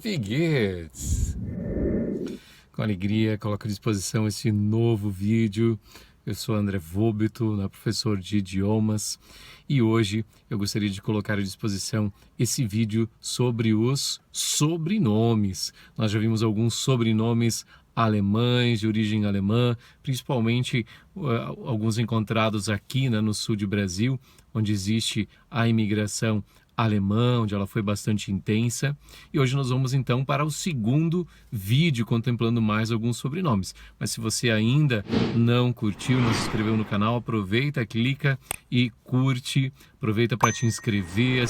Wie geht's? Com alegria, coloco à disposição esse novo vídeo. Eu sou André Vobito, professor de idiomas, e hoje eu gostaria de colocar à disposição esse vídeo sobre os sobrenomes. Nós já vimos alguns sobrenomes alemães, de origem alemã, principalmente alguns encontrados aqui, no sul do Brasil, onde existe a imigração alemã, onde ela foi bastante intensa. E hoje nós vamos então para o segundo vídeo contemplando mais alguns sobrenomes. Mas se você ainda não curtiu, não se inscreveu no canal, aproveita, clica e curte. Aproveita para te inscrever,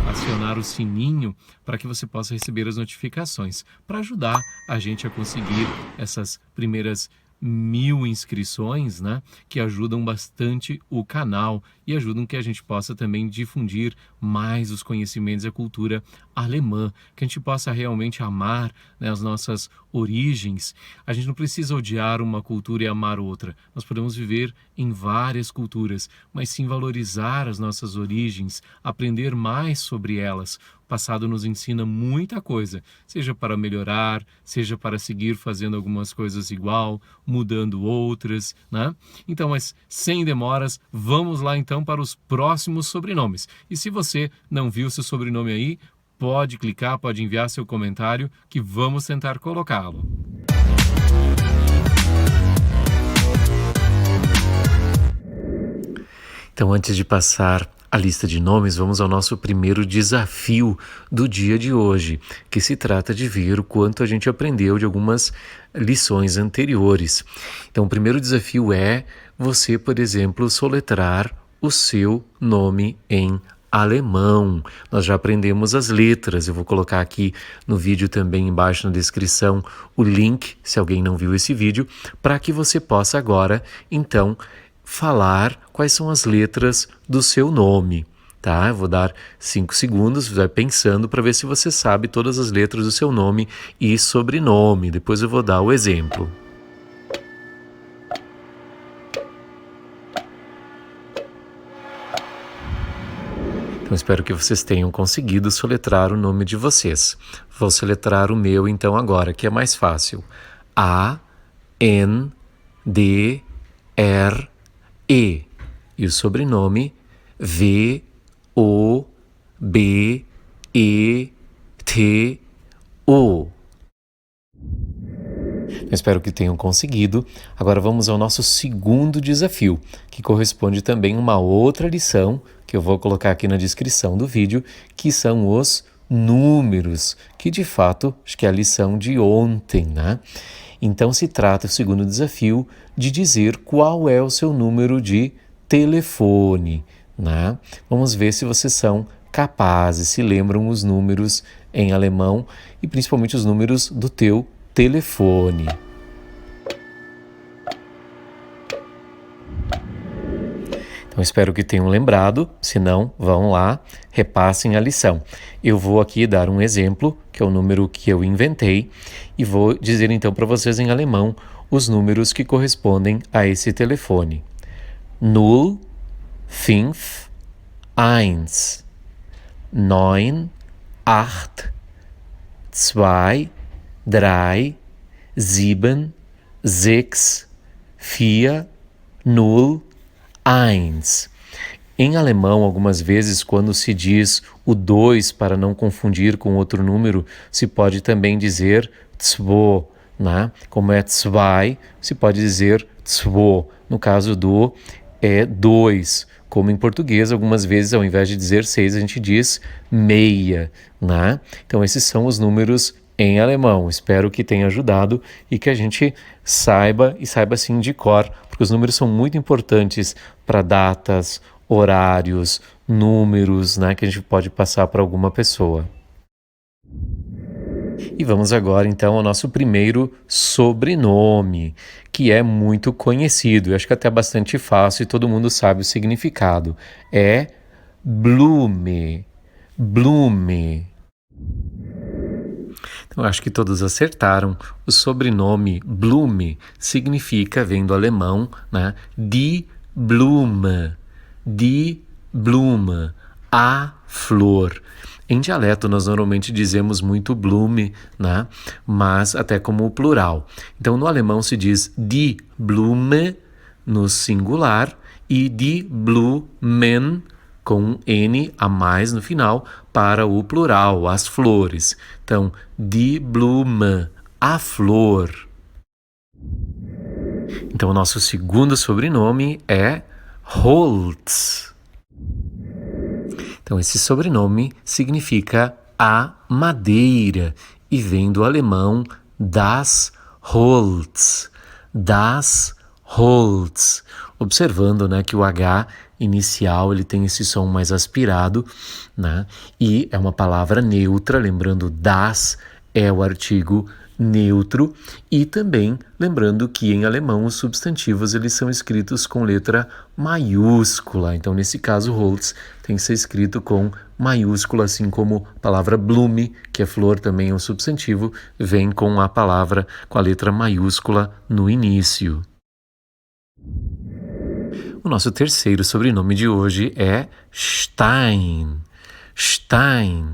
acionar o sininho para que você possa receber as notificações, para ajudar a gente a conseguir essas primeiras 1000 inscrições, que ajudam bastante o canal e ajudam que a gente possa também difundir mais os conhecimentos e a cultura alemã, que a gente possa realmente amar, as nossas origens. A gente não precisa odiar uma cultura e amar outra. Nós podemos viver em várias culturas, mas sim valorizar as nossas origens, aprender mais sobre elas. O passado nos ensina muita coisa, seja para melhorar, seja para seguir fazendo algumas coisas igual, mudando outras, Então, mas sem demoras, vamos lá então para os próximos sobrenomes. E se você não viu seu sobrenome aí, pode clicar, pode enviar seu comentário que vamos tentar colocá-lo. Então, antes de passar a lista de nomes, vamos ao nosso primeiro desafio do dia de hoje, que se trata de ver o quanto a gente aprendeu de algumas lições anteriores. Então, o primeiro desafio é você, por exemplo, soletrar o seu nome em alemão. Nós já aprendemos as letras. Eu vou colocar aqui no vídeo também embaixo na descrição o link, se alguém não viu esse vídeo, para que você possa agora, então, falar quais são as letras do seu nome, tá? Eu vou dar 5 segundos, vai pensando para ver se você sabe todas as letras do seu nome e sobrenome. Depois eu vou dar o exemplo. Então, espero que vocês tenham conseguido soletrar o nome de vocês. Vou soletrar o meu, então, agora, que é mais fácil. A-N-D-R-E. E o sobrenome V-O-B-E-T-O. Eu espero que tenham conseguido. Agora vamos ao nosso segundo desafio, que corresponde também a uma outra lição que eu vou colocar aqui na descrição do vídeo, que são os números, que de fato acho que é a lição de ontem, Então se trata, o segundo desafio, de dizer qual é o seu número de telefone, Vamos ver se vocês são capazes, se lembram os números em alemão e principalmente os números do teu telefone. Então, espero que tenham lembrado. Se não, vão lá, repassem a lição. Eu vou aqui dar um exemplo, que é o número que eu inventei, e vou dizer então para vocês em alemão os números que correspondem a esse telefone. 0, 5, 1, 9, 8, 2, 3, 7, 6, 4, 0, 1. Em alemão, algumas vezes, quando se diz o 2 para não confundir com outro número, se pode também dizer 2, Como é 2, se pode dizer 2. No caso do 2. Como em português, algumas vezes, ao invés de dizer 6, a gente diz meia, Então, esses são os números em alemão. Espero que tenha ajudado e que a gente saiba assim de cor, porque os números são muito importantes para datas, horários, números, que a gente pode passar para alguma pessoa. E vamos agora então ao nosso primeiro sobrenome, que é muito conhecido, eu acho que até bastante fácil e todo mundo sabe o significado. É Blume. Blume. Então, acho que todos acertaram. O sobrenome Blume vem do alemão, Die Blume. Die Blume. a flor. Em dialeto, nós normalmente dizemos muito Blume, né? Mas até como plural. Então, no alemão se diz die Blume no singular e die Blumen com um N a mais no final para o plural, as flores. Então, die Blume, a flor. Então, o nosso segundo sobrenome é Holz. Então, esse sobrenome significa a madeira e vem do alemão das Holz. Das Holz. Observando, né, que o H inicial ele tem esse som mais aspirado, né, e é uma palavra neutra, lembrando das é o artigo neutro, e também lembrando que em alemão os substantivos eles são escritos com letra maiúscula. Então, nesse caso, Holz tem que ser escrito com maiúscula, assim como a palavra Blume, que é flor, também é um substantivo, vem com a palavra com a letra maiúscula no início. O nosso terceiro sobrenome de hoje é Stein. Stein.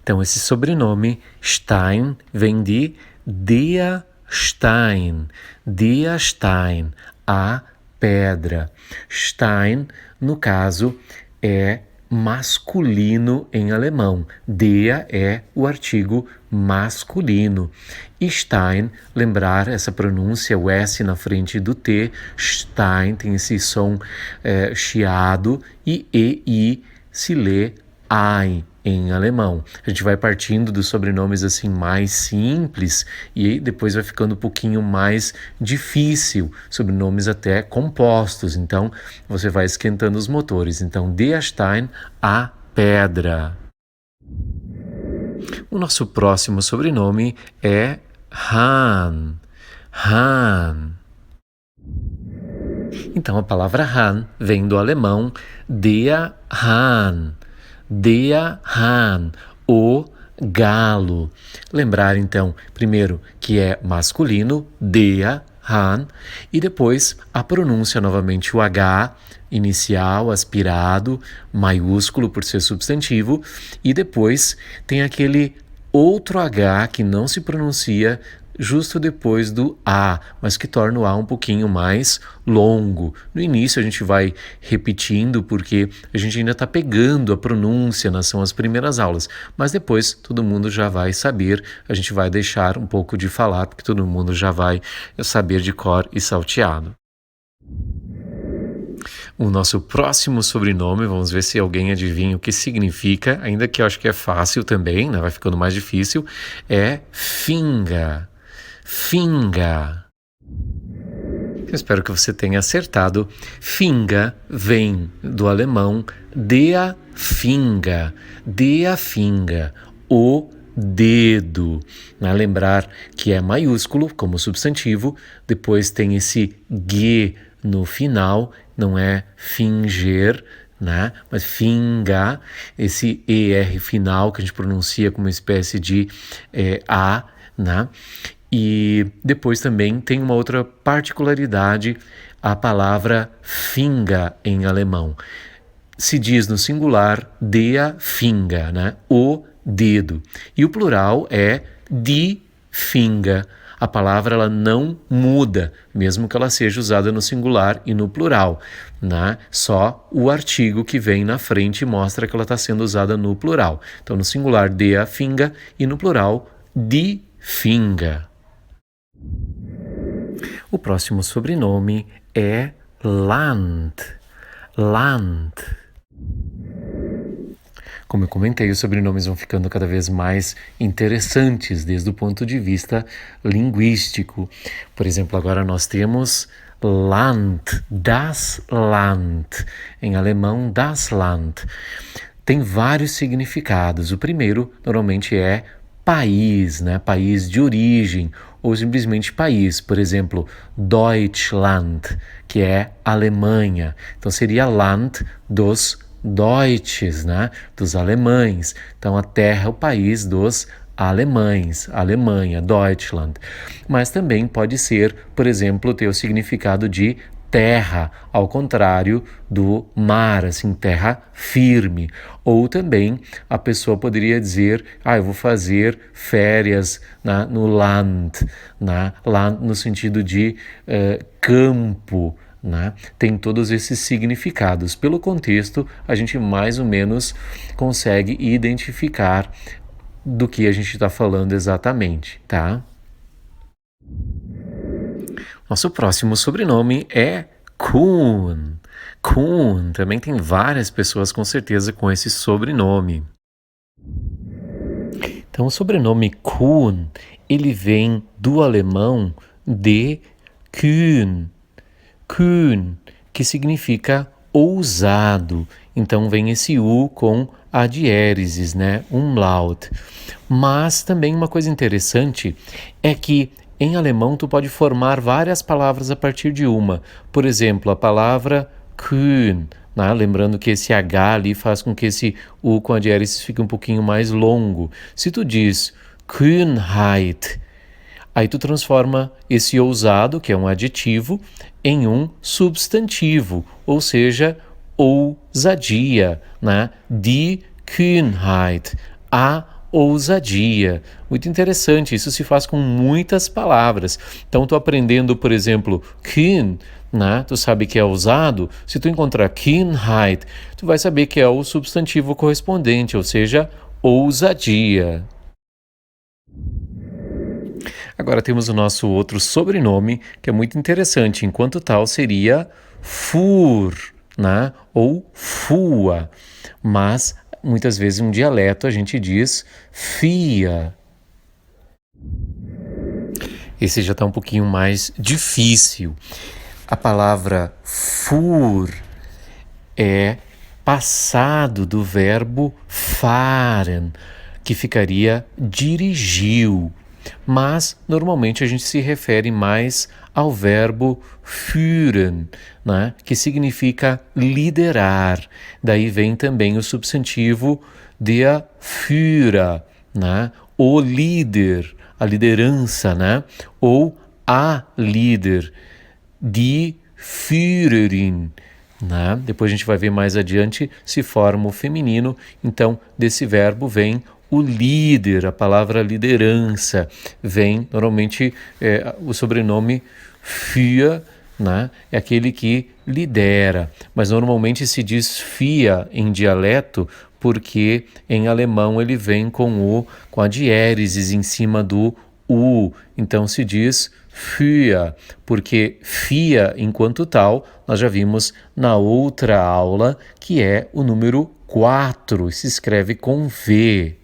Então, esse sobrenome, Stein, vem de der Stein. Der Stein, a pedra. Stein, no caso, é masculino em alemão. Der é o artigo masculino. E Stein, lembrar essa pronúncia, o S na frente do T, Stein tem esse som chiado e EI se lê Ein em alemão. A gente vai partindo dos sobrenomes assim mais simples e depois vai ficando um pouquinho mais difícil, sobrenomes até compostos. Então, você vai esquentando os motores. Então, der Stein, a pedra. O nosso próximo sobrenome é Hahn. Hahn. Então, a palavra Hahn vem do alemão der Hahn. Der Hahn, o galo. Lembrar, então, primeiro que é masculino, der Hahn, e depois a pronúncia novamente, o H inicial, aspirado, maiúsculo por ser substantivo, e depois tem aquele outro H que não se pronuncia justo depois do A, mas que torna o A um pouquinho mais longo. No início a gente vai repetindo porque a gente ainda está pegando a pronúncia, né? São as primeiras aulas, mas depois todo mundo já vai saber, a gente vai deixar um pouco de falar porque todo mundo já vai saber de cor e salteado. O nosso próximo sobrenome, vamos ver se alguém adivinha o que significa, ainda que eu acho que é fácil também, né? Vai ficando mais difícil, é Finga. Finga. Eu espero que você tenha acertado. Finga vem do alemão der Finger. Der Finger, o dedo. Né? Lembrar que é maiúsculo como substantivo, depois tem esse G no final, não é finger, né? Mas finga, esse ER final que a gente pronuncia como uma espécie de A, né? E depois também tem uma outra particularidade, a palavra finga em alemão. Se diz no singular der Finger, né? O dedo. E o plural é die Finger. A palavra ela não muda, mesmo que ela seja usada no singular e no plural, né? Só o artigo que vem na frente mostra que ela está sendo usada no plural. Então, no singular, der Finger, e no plural, die Finger. O próximo sobrenome é Land. Land. Como eu comentei, os sobrenomes vão ficando cada vez mais interessantes desde o ponto de vista linguístico. Por exemplo, agora nós temos Land, das Land, em alemão das Land. Tem vários significados. O primeiro, normalmente, é país, né? País de origem, ou simplesmente país. Por exemplo, Deutschland, que é Alemanha. Então seria Land dos Deutsches, né? Dos alemães. Então a terra é o país dos alemães, Alemanha, Deutschland. Mas também pode ser, por exemplo, ter o significado de terra, ao contrário do mar, assim, terra firme. Ou também a pessoa poderia dizer, eu vou fazer férias no Land, Land no sentido de campo, né? Tem todos esses significados. Pelo contexto, a gente mais ou menos consegue identificar do que a gente está falando exatamente, tá? Nosso próximo sobrenome é Kuhn. Kuhn, também tem várias pessoas com certeza com esse sobrenome. Então, o sobrenome Kuhn, ele vem do alemão de kühn, kühn, que significa ousado. Então, vem esse U com a diéresis, né? Umlaut. Mas também uma coisa interessante é que em alemão tu pode formar várias palavras a partir de uma. Por exemplo, a palavra kühn, né? Lembrando que esse H ali faz com que esse U com a diéresis fique um pouquinho mais longo. Se tu diz Kühnheit, aí tu transforma esse ousado, que é um adjetivo, em um substantivo, ou seja, ousadia, né? Die Kühnheit, a ousadia. Muito interessante, isso se faz com muitas palavras. Então, tu aprendendo, por exemplo, Kühn, né? Tu sabe que é ousado. Se tu encontrar Kühnheit, tu vai saber que é o substantivo correspondente, ou seja, ousadia. Agora temos o nosso outro sobrenome, que é muito interessante. Enquanto tal, seria Fur, né? Ou Fua. Mas, muitas vezes, em um dialeto, a gente diz Fia. Esse já está um pouquinho mais difícil. A palavra Fur é passado do verbo fahren, que ficaria dirigiu. Mas, normalmente, a gente se refere mais ao verbo führen, né? Que significa liderar. Daí vem também o substantivo der Führer, né? O líder, a liderança, né? Ou a líder, die Führerin. Né? Depois a gente vai ver mais adiante se forma o feminino, então desse verbo vem o líder, a palavra liderança, vem normalmente o sobrenome Führer, né? É aquele que lidera, mas normalmente se diz Fia em dialeto porque em alemão ele vem com a diéresis em cima do U, então se diz Fia, porque Fia, enquanto tal, nós já vimos na outra aula, que é o número 4, se escreve com V.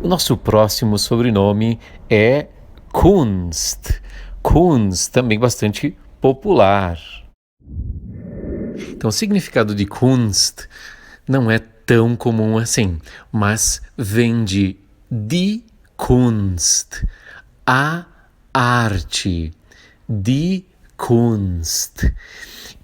O nosso próximo sobrenome é Kunst. Kunst, também bastante popular. Então, o significado de Kunst não é tão comum assim, mas vem de Die Kunst, a arte, die Kunst.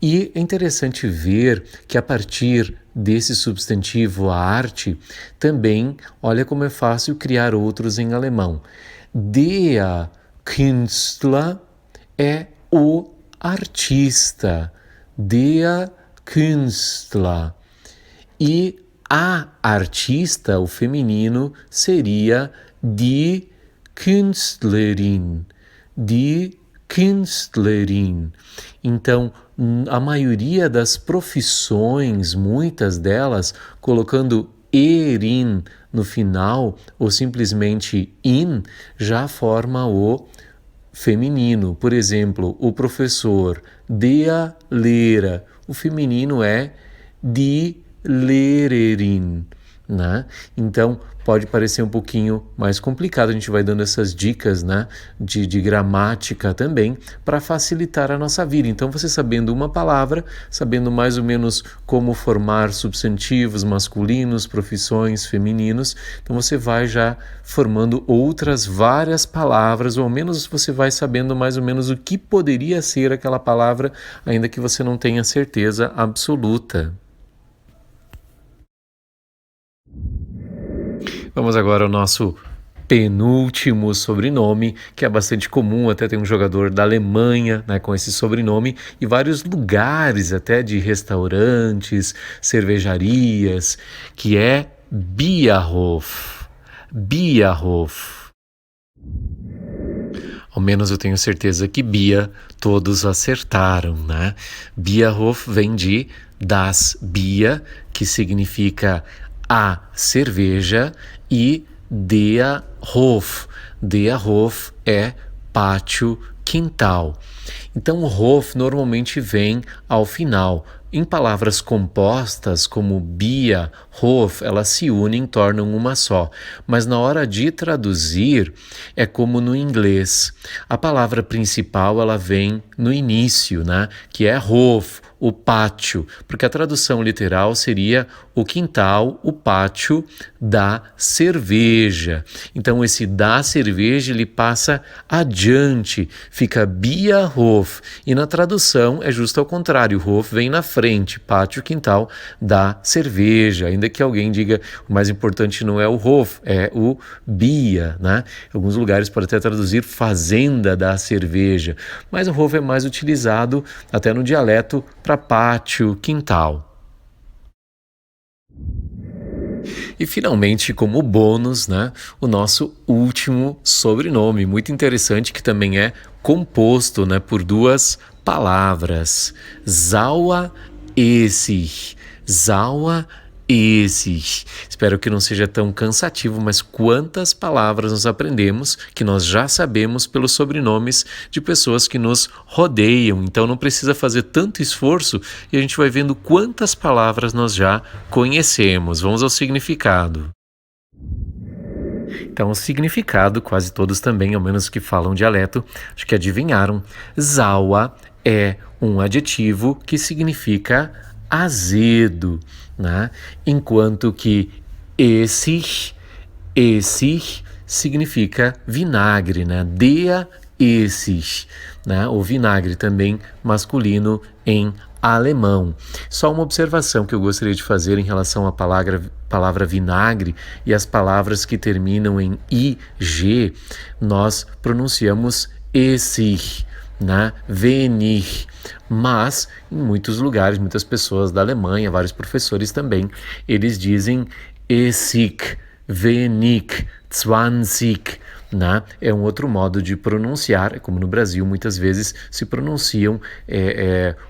E é interessante ver que a partir desse substantivo a arte, também, olha como é fácil criar outros em alemão. Der Künstler é o artista, der Künstler. E a artista, o feminino, seria die Künstlerin, die Künstlerin. Então, a maioria das profissões, muitas delas, colocando erin no final, ou simplesmente in, já forma o feminino. Por exemplo, o professor, der Lehrer. O feminino é die Lehrerin, né? Então, pode parecer um pouquinho mais complicado, a gente vai dando essas dicas, né, de gramática também, para facilitar a nossa vida. Então, você sabendo uma palavra, sabendo mais ou menos como formar substantivos masculinos, profissões femininos, então você vai já formando outras várias palavras, ou ao menos você vai sabendo mais ou menos o que poderia ser aquela palavra, ainda que você não tenha certeza absoluta. Vamos agora ao nosso penúltimo sobrenome, que é bastante comum, até tem um jogador da Alemanha, né, com esse sobrenome, e vários lugares até de restaurantes, cervejarias, que é Bierhof. Bierhof. Ao menos eu tenho certeza que Bia todos acertaram, né? Bierhof vem de das Bier, que significa a cerveja, e der Hof. Der Hof é pátio, quintal. Então o Hof normalmente vem ao final. Em palavras compostas, como Bia, Hof, elas se unem e tornam uma só. Mas na hora de traduzir, é como no inglês. A palavra principal, ela vem no início, né? Que é Hof, o pátio, porque a tradução literal seria o quintal, o pátio da cerveja. Então esse da cerveja ele passa adiante, fica Bierhof, e na tradução é justo ao contrário, Hof vem na frente, pátio, quintal da cerveja, ainda que alguém diga o mais importante não é o Hof, é o Bier, né? Em alguns lugares pode até traduzir fazenda da cerveja, mas o Hof é mais utilizado até no dialeto para pátio, quintal. E finalmente, como bônus, né, o nosso último sobrenome, muito interessante, que também é composto, né, por duas palavras. Zawa Essig. Zawa Essig. Espero que não seja tão cansativo, mas quantas palavras nós aprendemos que nós já sabemos pelos sobrenomes de pessoas que nos rodeiam. Então não precisa fazer tanto esforço e a gente vai vendo quantas palavras nós já conhecemos. Vamos ao significado. Então, o significado, quase todos também, ao menos que falam dialeto, acho que adivinharam. Zawa é um adjetivo que significa azedo, né? Enquanto que Essig significa vinagre, né? Der Essig, né? O vinagre também masculino em alemão. Só uma observação que eu gostaria de fazer em relação à palavra vinagre e as palavras que terminam em ig, nós pronunciamos Essig, né? Venir, mas em muitos lugares, muitas pessoas da Alemanha, vários professores também, eles dizem Essig, Wenig, 20, né? É um outro modo de pronunciar, como no Brasil muitas vezes se pronunciam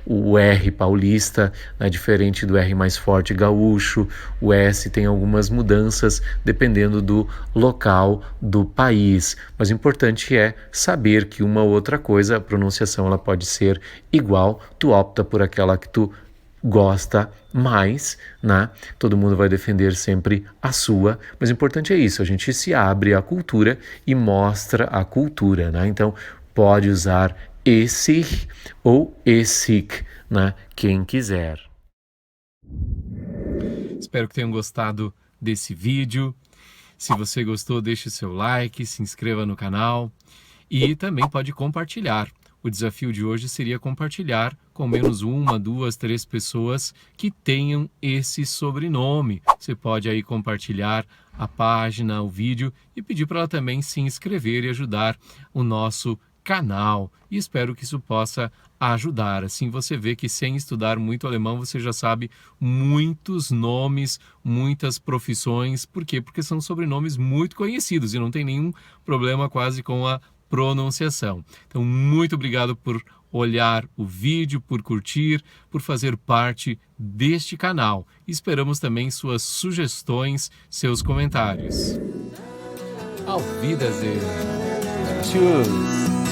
o R paulista, né? Diferente do R mais forte gaúcho, o S tem algumas mudanças dependendo do local do país, mas o importante é saber que uma ou outra coisa, a pronunciação ela pode ser igual, tu opta por aquela que tu gosta mais, né? Todo mundo vai defender sempre a sua, mas o importante é isso, a gente se abre à cultura e mostra a cultura, né? Então, pode usar Essig ou Essig, né? Quem quiser. Espero que tenham gostado desse vídeo. Se você gostou, deixe seu like, se inscreva no canal e também pode compartilhar. O desafio de hoje seria compartilhar com menos uma, duas, três pessoas que tenham esse sobrenome. Você pode aí compartilhar a página, o vídeo e pedir para ela também se inscrever e ajudar o nosso canal. E espero que isso possa ajudar. Assim você vê que sem estudar muito alemão você já sabe muitos nomes, muitas profissões. Por quê? Porque são sobrenomes muito conhecidos e não tem nenhum problema quase com a pronunciação. Então, muito obrigado por olhar o vídeo, por curtir, por fazer parte deste canal. Esperamos também suas sugestões, seus comentários. Auf Wiedersehen. Tschüss.